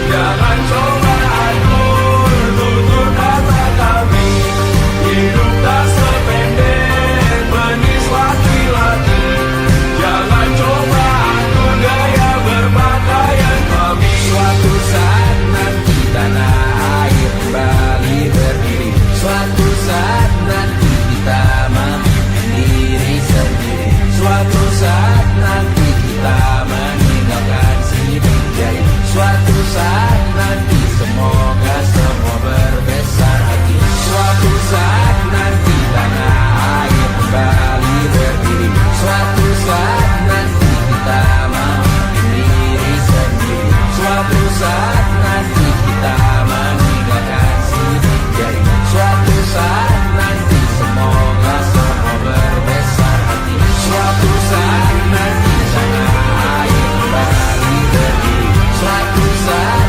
jangan coba atur tutur kata kami. Hidup tak sependek penis laki-laki, jangan coba atur gaya berpakaian kami. Suatu saat nanti tanah air kembali berdiri, suatu saat nanti kita mandiri sendiri, suatu saat nanti kita meninggalkan sidik jari, suatu saat nanti semoga semua berbesar hati. Suatu saat nanti tanah air kembali berdiri, suatu saat nanti kita mandiri sendiri, suatu saat nanti kita meninggalkan sidik jari, suatu saat nanti semoga semua berbesar hati. Suatu saat nanti tanah air kembali berdiri, suatu saat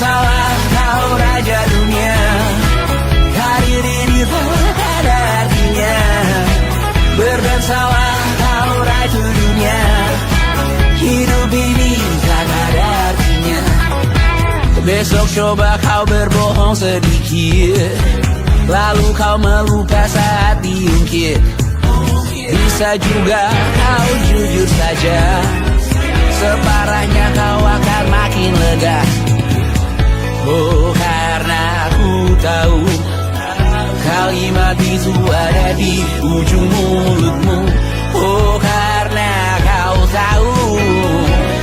bersalah kau raja dunia. Karir ini tak ada artinya. Berdansalah kau ratu dunia. Hidup ini tak ada artinya. Besok coba kau berbohong sedikit, lalu kau melupa saat diungkit. Bisa juga kau jujur saja, separahnya kau akan makin lega. Oh, karena aku tahu kalimat itu ada di ujung mulutmu. Oh, karena kau tahu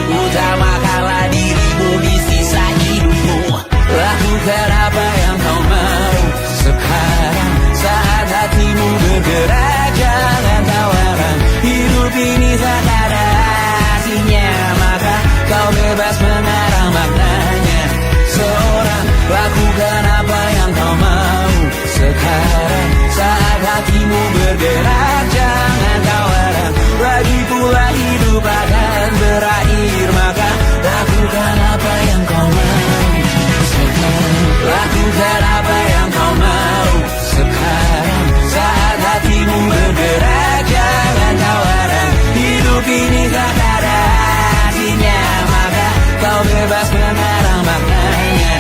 utamakanlah dirimu di sisa hidupmu. Lakukan apa yang kau mau sekarang, saat hatimu bergerak. Jangan tawaran, hidup ini tak ada artinya, maka kau bebas mengarang maknanya. Seorang, lakukan apa yang kau mau sekarang, saat hatimu bergerak. Jangan tawaran, lagi pula hidup akan berakhir, maka lakukan apa yang kau mau sekarang. Lakukan apa yang kau mau sekarang, saat hatimu bergerak. Jangan tawaran, hidup ini tak ada artinya, maka kau bebas mengarang maknanya.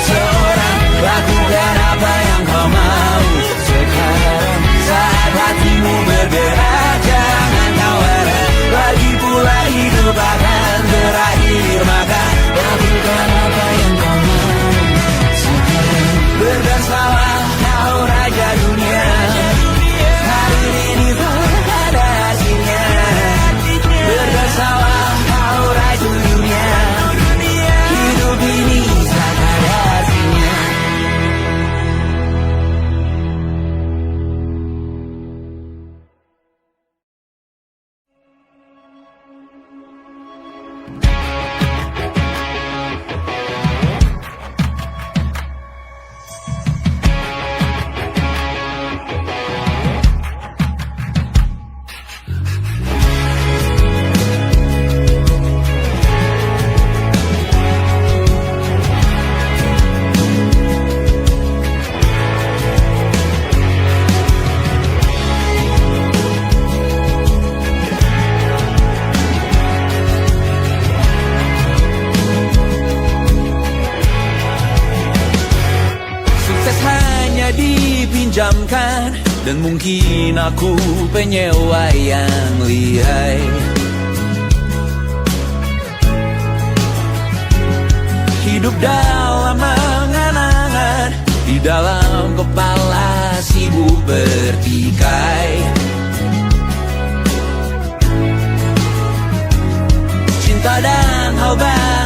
Seorang, lakukan apa yang kau mau sekarang, saat hatimu bergerak. Jangan tawaran, lagi pula hidup akan berakhir, maka lakukan apa yang kau mau sekarang. Berdansalah kau raja dunia. Hari ini tak ada artinya. Berdansalah kau raja dunia. Hidup ini tak ada artinya. Dipinjamkan, dan mungkin aku penyewa yang lihai. Hidup dalam angan-angan, di dalam kepala sibuk bertikai. Cinta dan hal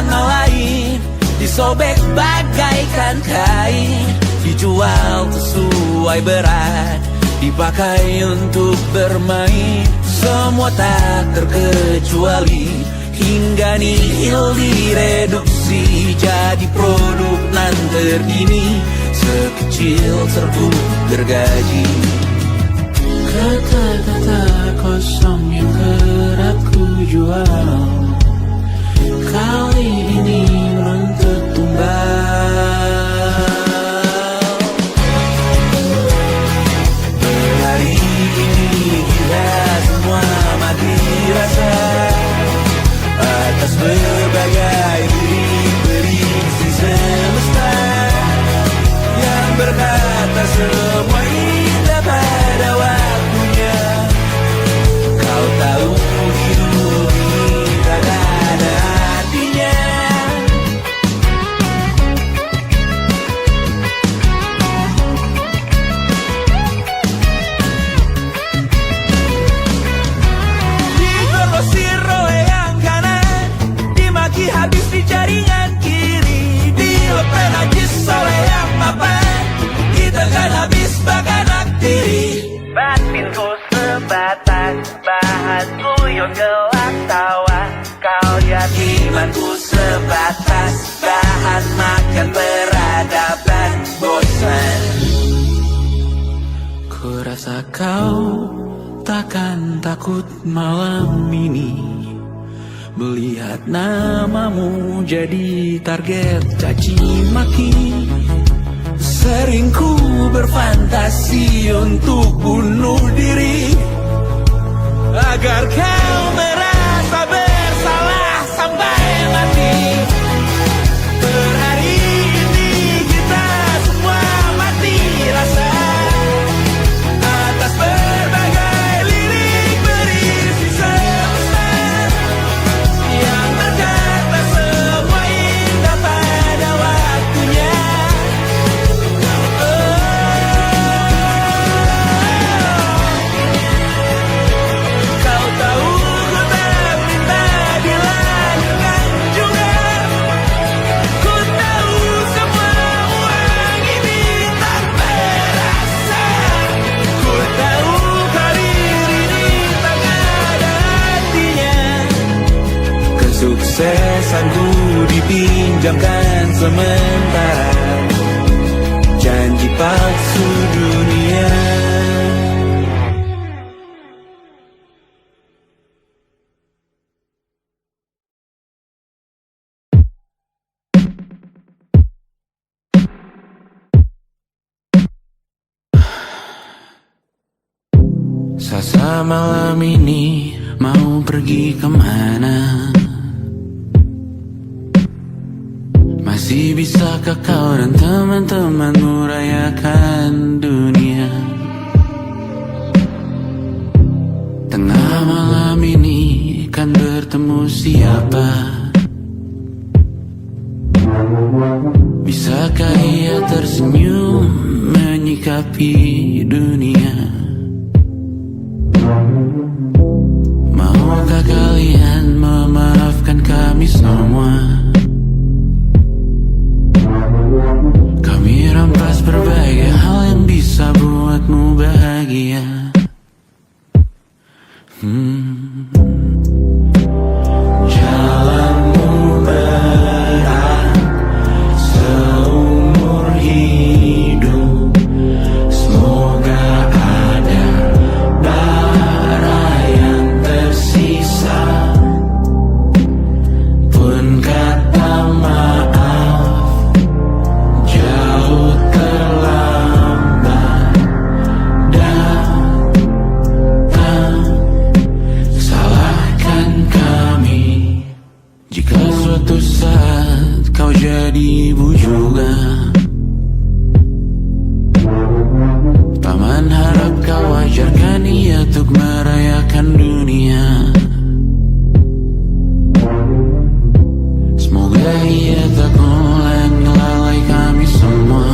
lain disobek bagaikan kain, dijual sesuai berat, dipakai untuk bermain. Semua tak terkecuali, hingga nihil direduksi jadi produk nan terkini, sekecil serbuk gergaji. Kata-kata kosong yang kerap ku jual, kali ini menuntut tumbal. Hari ini kita semua mati rasa atas berbagai prediksi semesta yang berkata semua indah pada waktunya. Kau tahu hidup ini tak ada artinya. Digrosir oleh yang kanan, dimaki habis di jaringan kiri, dilepeh najis oleh yang mapan, kita kan habis bakanak diri. Batinku sebatas bahan guyon gelap tawa, kau jadi imanku sebatas bahan makan peradaban bosan. Ku rasa kau takkan takut malam ini Melihat namamu jadi target caci maki. Sering ku berfantasi untuk bunuh diri agar kau merasa bersalah sampai mati. Per hari ini kita semua mati rasa atas berbagai lirik berisi semesta yang berkata semua indah pada waktunya. Kau tahu ku tak minta dilahirkan juga. Ku tahu semua uang ini tak berasa. Ku tahu karir ini tak ada artinya. Kesuksesanku dipinjamkan sementara, janji palsu dunia. Sasa malam ini mau pergi kemana? Masih bisakah kau dan teman-temanmu rayakan dunia? Tengah malam ini kan bertemu siapa? Bisakah ia tersenyum menyikapi dunia? Maukah kalian memaafkan kami semua? Kami rampas berbagai hal yang bisa buatmu bahagia. Jalanmu berat seumur hidup. Semoga ada bara yang tersisa. Pun kata maaf jauh terlambat datang. Salahkan kami jika suatu saat kau jadi ibu juga. Paman harap kau ajarkan ia untuk merayakan dunia. Semoga ia tak ulangi lalai kami semua.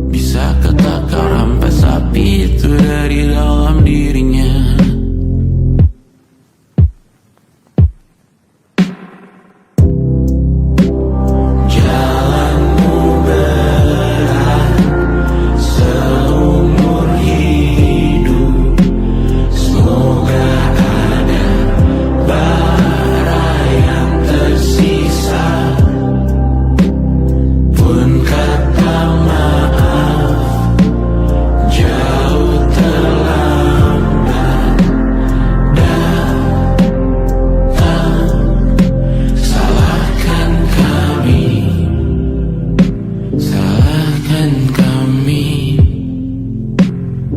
Bisakah tak kau rampas api itu dari dalam dirinya? Jalanmu berat seumur hidup. Semoga ada bara yang tersisa. Pun kata maaf jauh terlambat datang. Salahkan kami, salahkan kami.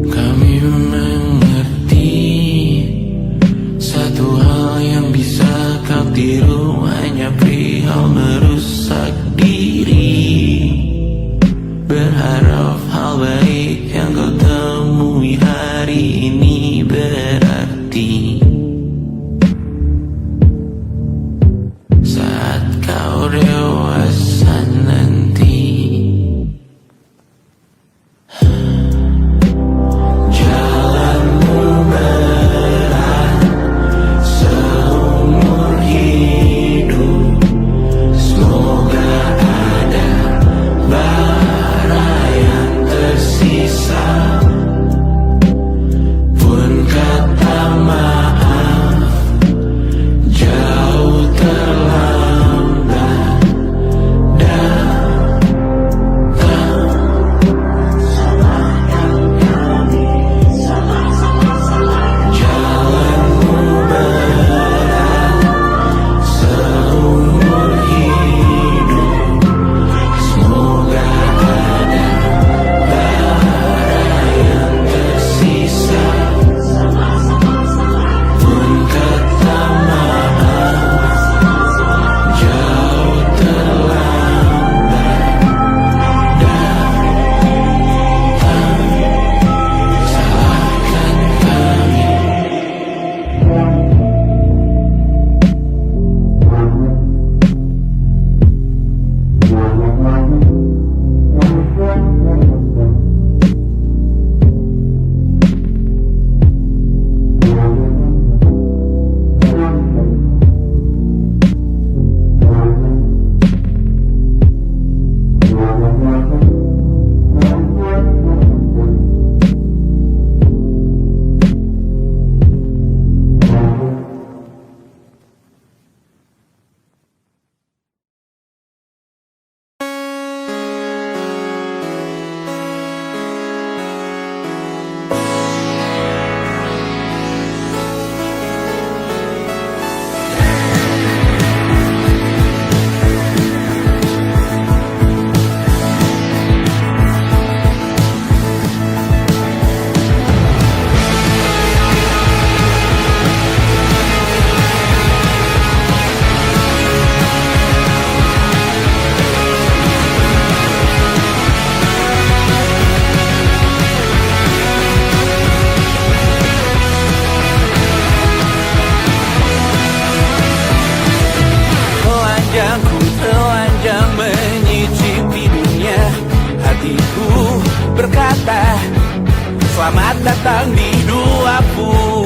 Kami mengerti satu hal yang bisa kau tiru hanya perihal merusak diri. Berharap hal baik yang kau temui hari ini berarti saat kau dewasa nanti. Jalanmu berat seumur hidup. Semoga ada bara yang tersisa. Pun kata maaf jauh terlambat Selamat datang di 20